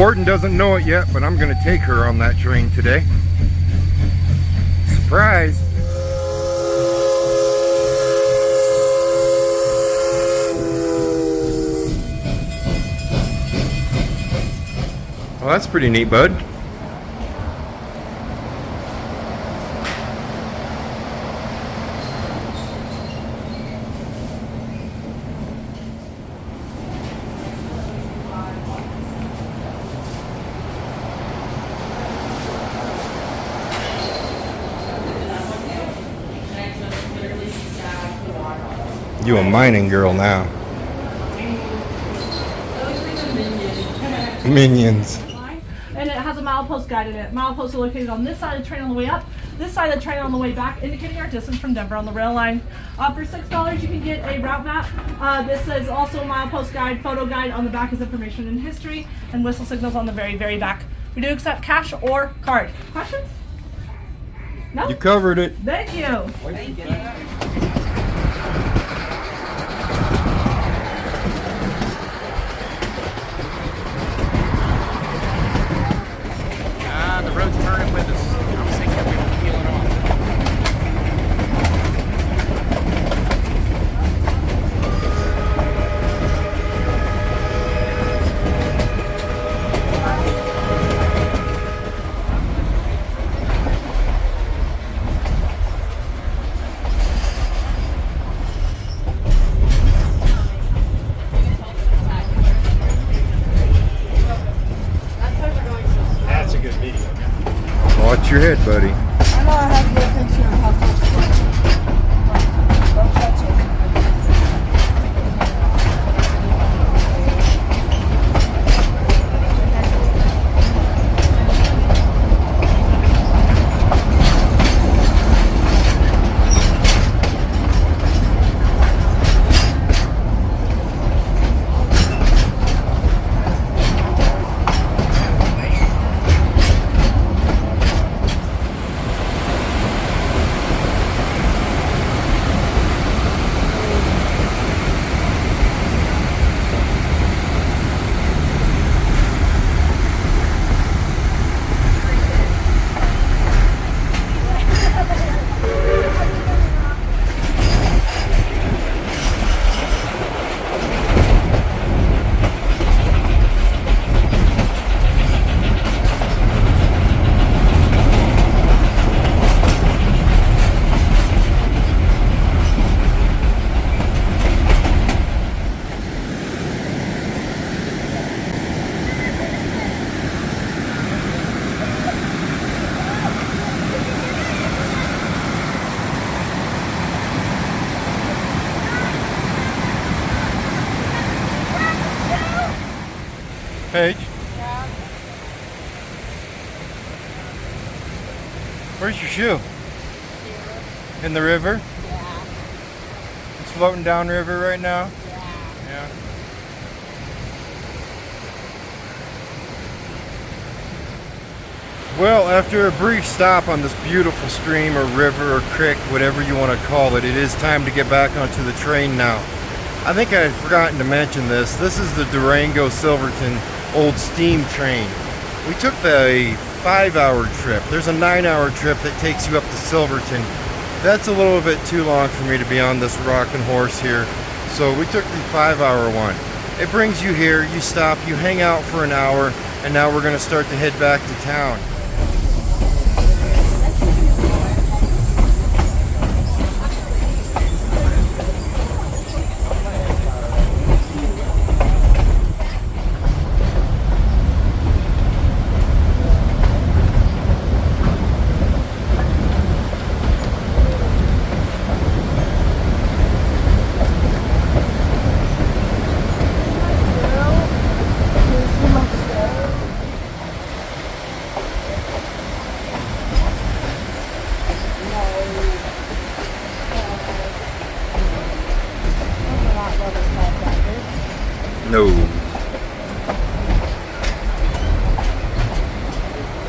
Wharton doesn't know it yet, but I'm gonna take her on that train today. Surprise! Well, that's pretty neat, bud. You a mining girl now. Minions. And it has a milepost guide in it. Mileposts are located on this side of the train on the way up, this side of the train on the way back, indicating our distance from Denver on the rail line. For $6, you can get a route map. This is also a milepost guide, photo guide. On the back is information and history, and whistle signals on the very, very back. We do accept cash or card. Questions? No? You covered it. Thank you. Thank you. The road's turning with us. I'm thinking we don't peel it off. That's a good video. Watch your head, buddy. I know I have to get a picture of how close it is. Don't touch it. Paige, Yeah. where's your shoe? In the river? Yeah. It's floating down river right now? Yeah. Yeah. Well, after a brief stop on this beautiful stream or river or creek, whatever you want to call it, it is time to get back onto the train now. I think I had forgotten to mention this. This is the Durango Silverton old steam train. We took the 5-hour trip. There's a 9-hour trip that takes you up to Silverton. That's a little bit too long for me to be on this rocking horse here. So we took the 5-hour one. It brings you here, you stop, you hang out for an hour, and now we're going to start to head back to town. No.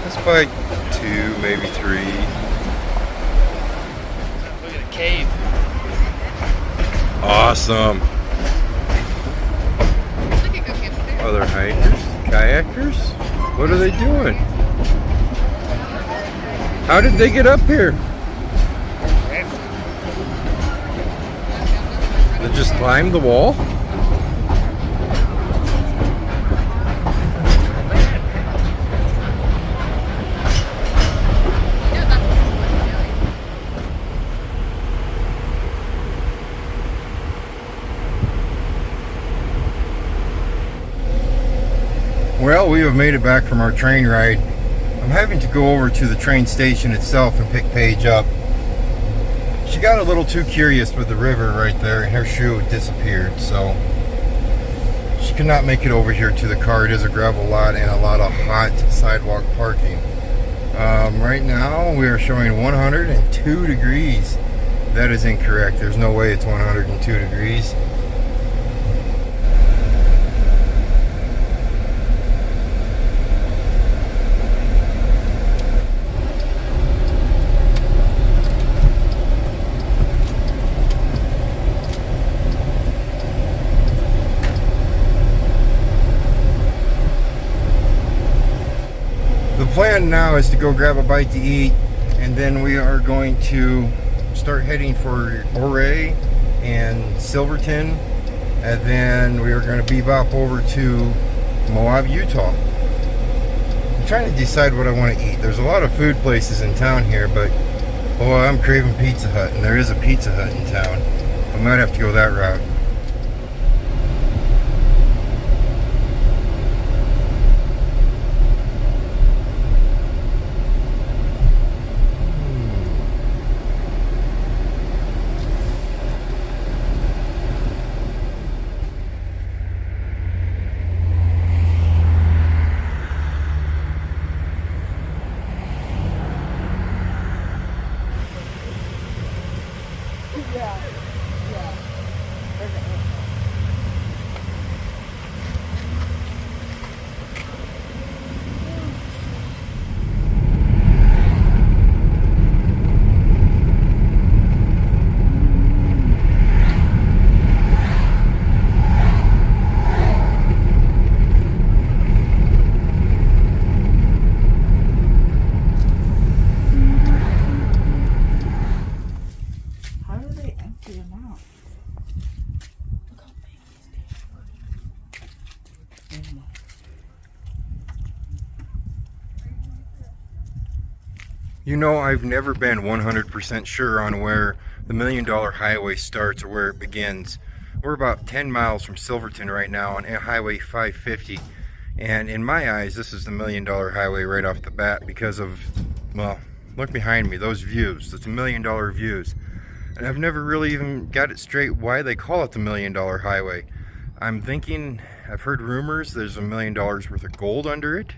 That's by 2, maybe 3. Look at a cave. Awesome. Other hikers. Kayakers? What are they doing? How did they get up here? They just climbed the wall? Well, we have made it back from our train ride. I'm having to go over to the train station itself and pick Paige up. She got a little too curious with the river right there and her shoe disappeared, so she could not make it over here to the car. It is a gravel lot and a lot of hot sidewalk parking. Right now we are showing 102 degrees. That is incorrect. There's no way it's 102 degrees. The plan now is to go grab a bite to eat, and then we are going to start heading for Ouray and Silverton, and then we are going to bebop over to Moab, Utah. I'm trying to decide what I want to eat. There's a lot of food places in town here, but oh, I'm craving Pizza Hut, and there is a Pizza Hut in town. I might have to go that route. You know, I've never been 100% sure on where the $1 Million Highway starts or where it begins. We're about 10 miles from Silverton right now on Highway 550, and in my eyes this is the $1 Million Highway right off the bat because of, well, look behind me, those views. It's $1 million views, and I've never really even got it straight why they call it the $1 Million Highway. I'm thinking, I've heard rumors there's $1 million worth of gold under it.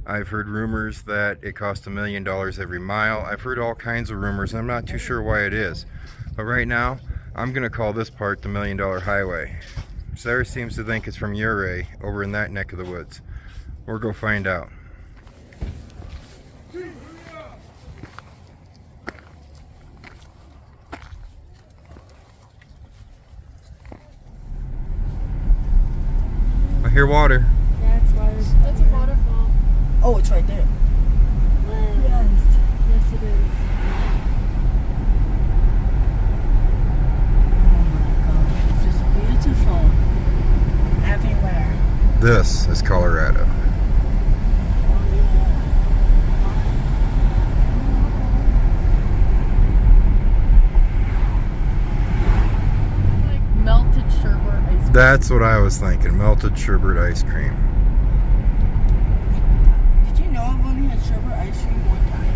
I've heard rumors that it costs $1 million every mile. I've heard all kinds of rumors, and I'm not too sure why it is. But right now, I'm gonna call this part the $1 Million Highway. Sarah seems to think it's from Ouray, over in that neck of the woods. We'll go find out. I hear water. Yeah, it's water. It's a waterfall. Oh, it's right there. Yes. Yes, it is. Oh my God, this is beautiful. Everywhere. This is Colorado. Like melted sherbet ice cream. That's what I was thinking, melted sherbet ice cream. Did you know I've only had sherbet ice cream one time?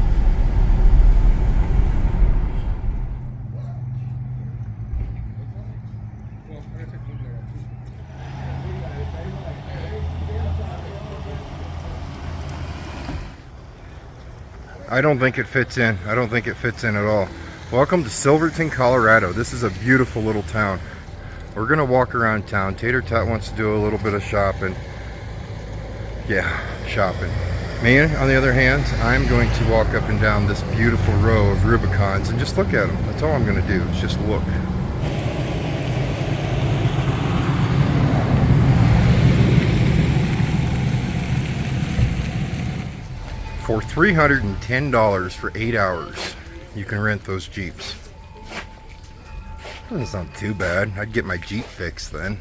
I don't think it fits in. I don't think it fits in at all. Welcome to Silverton, Colorado. This is a beautiful little town. We're gonna walk around town. Tater Tot wants to do a little bit of shopping. Yeah, shopping. Me, on the other hand, I'm going to walk up and down this beautiful row of Rubicons and just look at them. That's all I'm gonna do, is just look. For $310 for 8 hours, you can rent those Jeeps. Doesn't sound too bad. I'd get my Jeep fixed then.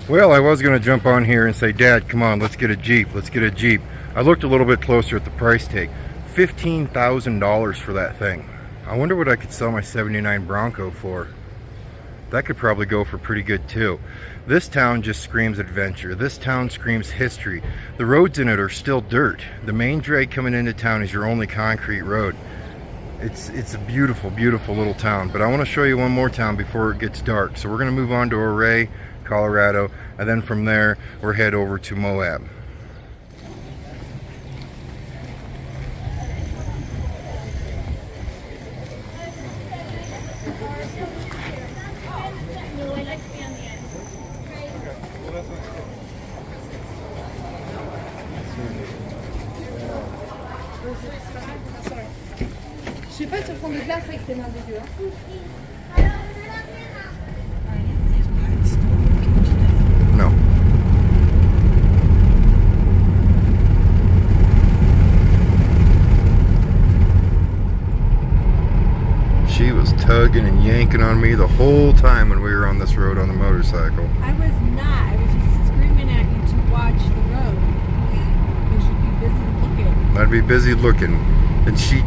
Well, I was going to jump on here and say, Dad, come on, let's get a Jeep. Let's get a Jeep. I looked a little bit closer at the price tag. $15,000 for that thing. I wonder what I could sell my 79 Bronco for. That could probably go for pretty good too. This town just screams adventure. This town screams history. The roads in it are still dirt. The main drag coming into town is your only concrete road. It's a beautiful, beautiful little town. But I want to show you one more town before it gets dark. So we're going to move on to Ouray, Colorado, and then from there we're head over to Moab. Je sais pas, tu prends des glaces avec tes mains dégueu. No. She was tugging and yanking on me the whole time when we were on this road on the motorcycle. I was not. I was just screaming at you to watch the road. Because you'd be busy looking. I'd be busy looking. And she...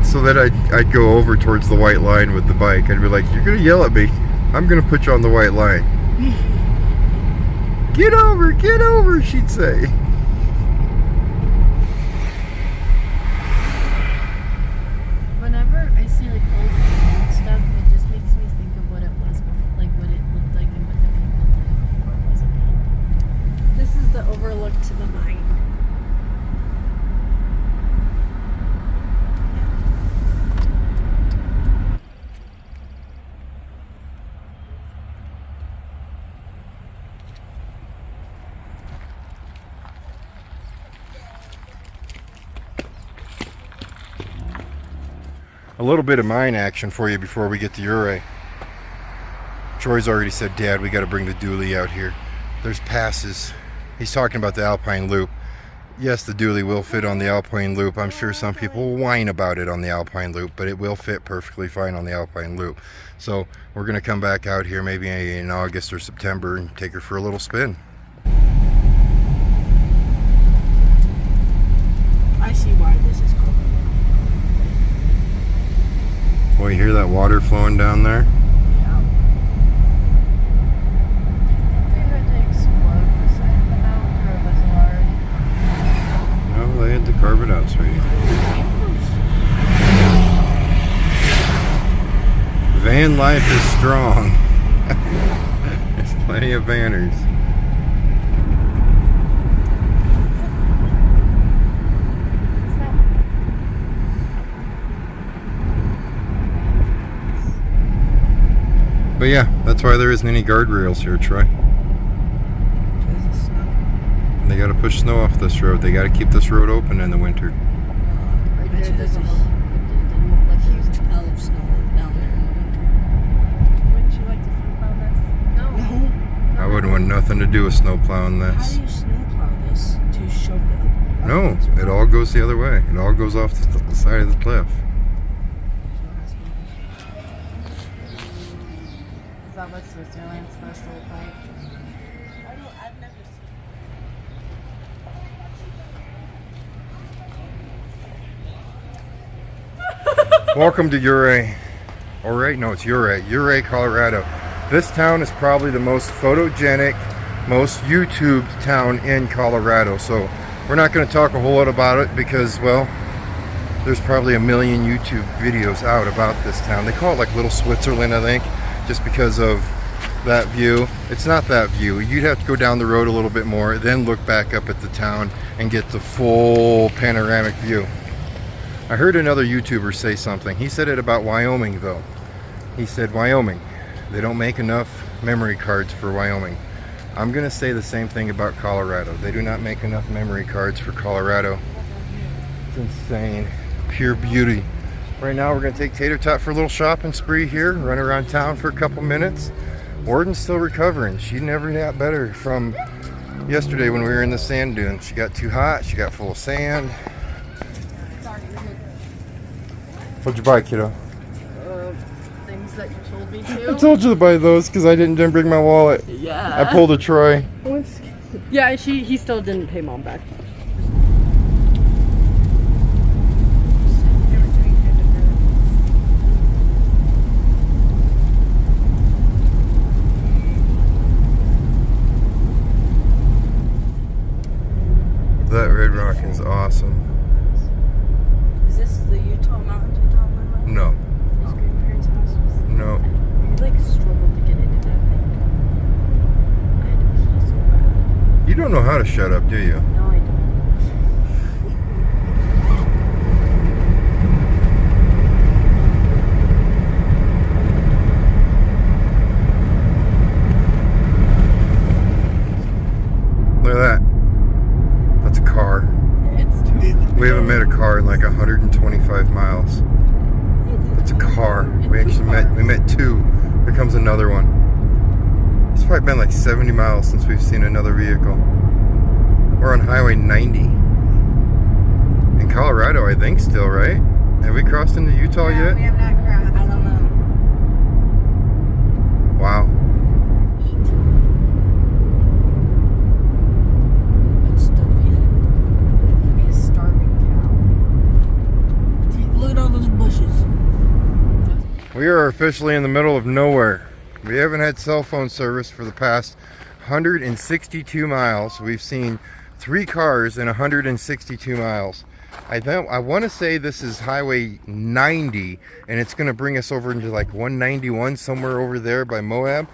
so that I'd go over towards the white line with the bike. I'd be like, you're going to yell at me. I'm going to put you on the white line. Get over, she'd say. Whenever I see like old stuff, it just makes me think of what it was, like what it looked like and what the people did before it was again. This is the overlook to the mine. A little bit of mine action for you before we get to Ouray. Troy's already said, Dad, we got to bring the dually out here. There's passes. He's talking about the Alpine Loop. Yes, the dually will fit on the Alpine Loop. I'm sure some people will whine about it on the Alpine Loop, but it will fit perfectly fine on the Alpine Loop. So we're going to come back out here maybe in August or September and take her for a little spin. I see why this is called. Well, you hear that water flowing down there? Yeah. They had to explode the side of the mountain, or was it already? No, they had to carve it out, sweetie. Van life is strong. There's plenty of vanners. But yeah, that's why there isn't any guardrails here, Troy. Because of snow. They gotta push snow off this road. They gotta keep this road open in the winter. Right Bet there, you there's a it didn't look like it was. huge pile of snow down there. Wouldn't you like to snowplow this? No. I wouldn't want nothing to do with snow plowing How this. do you snowplow this to shove it up? No, it all goes the other way. It all goes off the side of the cliff. Is that what Switzerland's supposed to look like? I've never seen. Welcome to Ouray. Ouray? No, it's Ouray. Ouray, Colorado. This town is probably the most photogenic, most YouTubed town in Colorado. So we're not going to talk a whole lot about it because, well, There's probably a million YouTube videos out about this town. They call it like Little Switzerland, I think, just because of that view. It's not that view. You'd have to go down the road a little bit more, then look back up at the town and get the full panoramic view. I heard another YouTuber say something. He said it about Wyoming though. He said, Wyoming, they don't make enough memory cards for Wyoming. I'm gonna say the same thing about Colorado. They do not make enough memory cards for Colorado. It's insane. Pure beauty. Right now we're gonna take Tater Tot for a little shopping spree here, run around town for a couple minutes. Warden's still recovering. She never got better from yesterday when we were in the sand dunes. She got too hot, she got full of sand. What'd you buy, kiddo? Things that you told me to. I told you to buy those because I didn't bring my wallet. Yeah. I pulled a Troy. Yeah, he still didn't pay mom back. That red rock is awesome. Is this the Utah mountains you're talking about? No. His grandparents' house was. No. We like struggled to get into that thing. I had to pee so bad. You don't know how to shut up, do you? No, I don't. Look at that. That's a car. We haven't met a car in like 125 miles. It's a car. We met two. Here comes another one. It's probably been like 70 miles since we've seen another vehicle. We're on Highway 90. In Colorado, I think still, right? Have we crossed into Utah yet? We have not crossed. I don't know. Wow. I'd still be there. I'd be a starving cow. Look at all those bushes. We are officially in the middle of nowhere. We haven't had cell phone service for the past 162 miles. We've seen 3 cars in 162 miles. I want to say this is Highway 90, and it's going to bring us over into like 191, somewhere over there by Moab,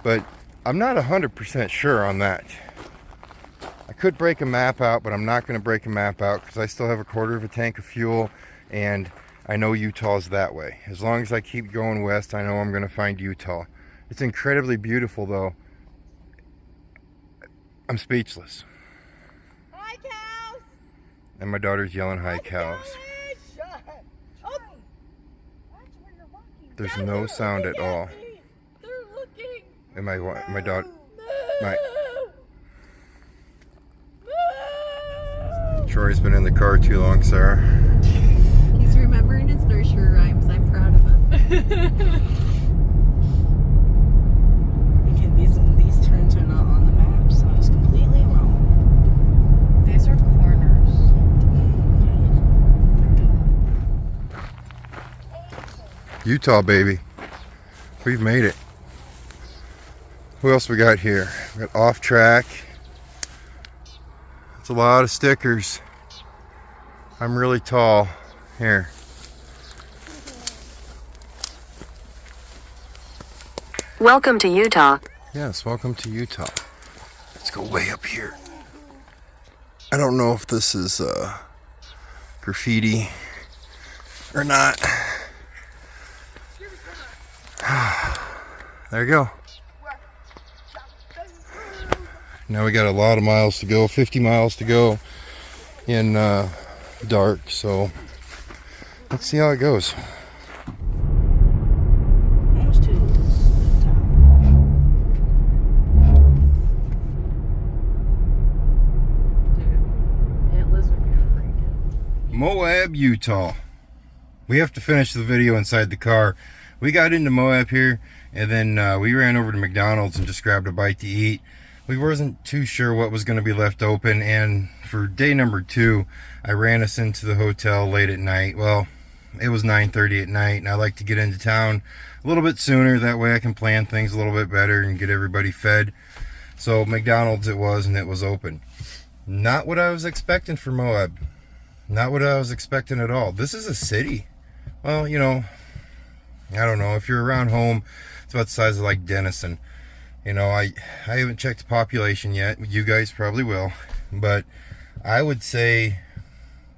but I'm not 100% sure on that. I could break a map out, but I'm not going to break a map out because I still have a quarter of a tank of fuel, and I know Utah's that way. As long as I keep going west, I know I'm going to find Utah. It's incredibly beautiful though. I'm speechless. Hi, cows. And my daughter's yelling hi, cows. There's no sound at all. They're looking. And my daughter, Troy's been in the car too long, Sarah. He's remembering his nursery rhymes. I'm proud of him. Okay, these turns are not on the map, so I was completely wrong. These are corners. Utah, baby. We've made it. Who else we got here? We got Off Track. It's a lot of stickers. I'm really tall. Here. Welcome to Utah. Yes, welcome to Utah. Let's go way up here. I don't know if this is graffiti or not. There you go. Now we got a lot of miles to go, 50 miles to go in dark, so let's see how it goes. Almost to Antlers would be freaking. Moab, Utah. We have to finish the video inside the car. We got into Moab here, and then we ran over to McDonald's and just grabbed a bite to eat. We wasn't too sure what was going to be left open, and for day number 2, I ran us into the hotel late at night. Well, it was 9:30 at night, and I like to get into town a little bit sooner. That way I can plan things a little bit better and get everybody fed. So McDonald's it was, and it was open. Not what I was expecting for Moab. not what I was expecting at all. This is a city. Well, you know, I don't know. If you're around home, it's about the size of like Denison. You know, I haven't checked the population yet. You guys probably will. But I would say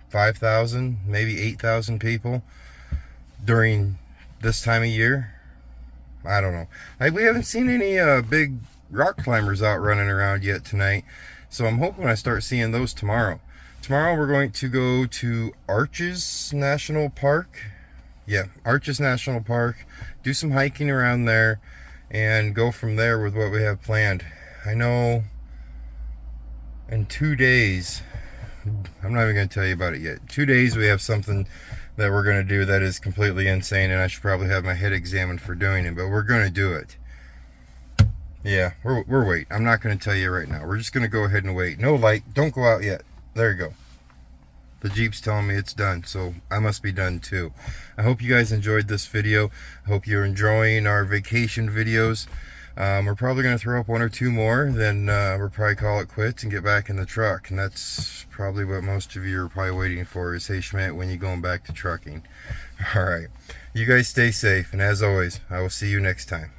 5,000, maybe 8,000 people during this time of year. I don't know. We haven't seen any big rock climbers out running around yet tonight. So I'm hoping I start seeing those tomorrow. Tomorrow we're going to go to Arches National Park. Yeah, Arches National Park. Do some hiking around there and go from there with what we have planned. I know in 2 days, I'm not even going to tell you about it yet. 2 days we have something that we're going to do that is completely insane, and I should probably have my head examined for doing it, but we're going to do it. Yeah, we're waiting. I'm not going to tell you right now. We're just going to go ahead and wait. No light. Don't go out yet. There you go. The Jeep's telling me it's done, so I must be done too. I hope you guys enjoyed this video. I hope you're enjoying our vacation videos. We're probably going to throw up 1 or 2 more, then we'll probably call it quits and get back in the truck. And that's probably what most of you are probably waiting for is, hey Schmidt, when you going back to trucking? Alright, you guys stay safe, and as always, I will see you next time.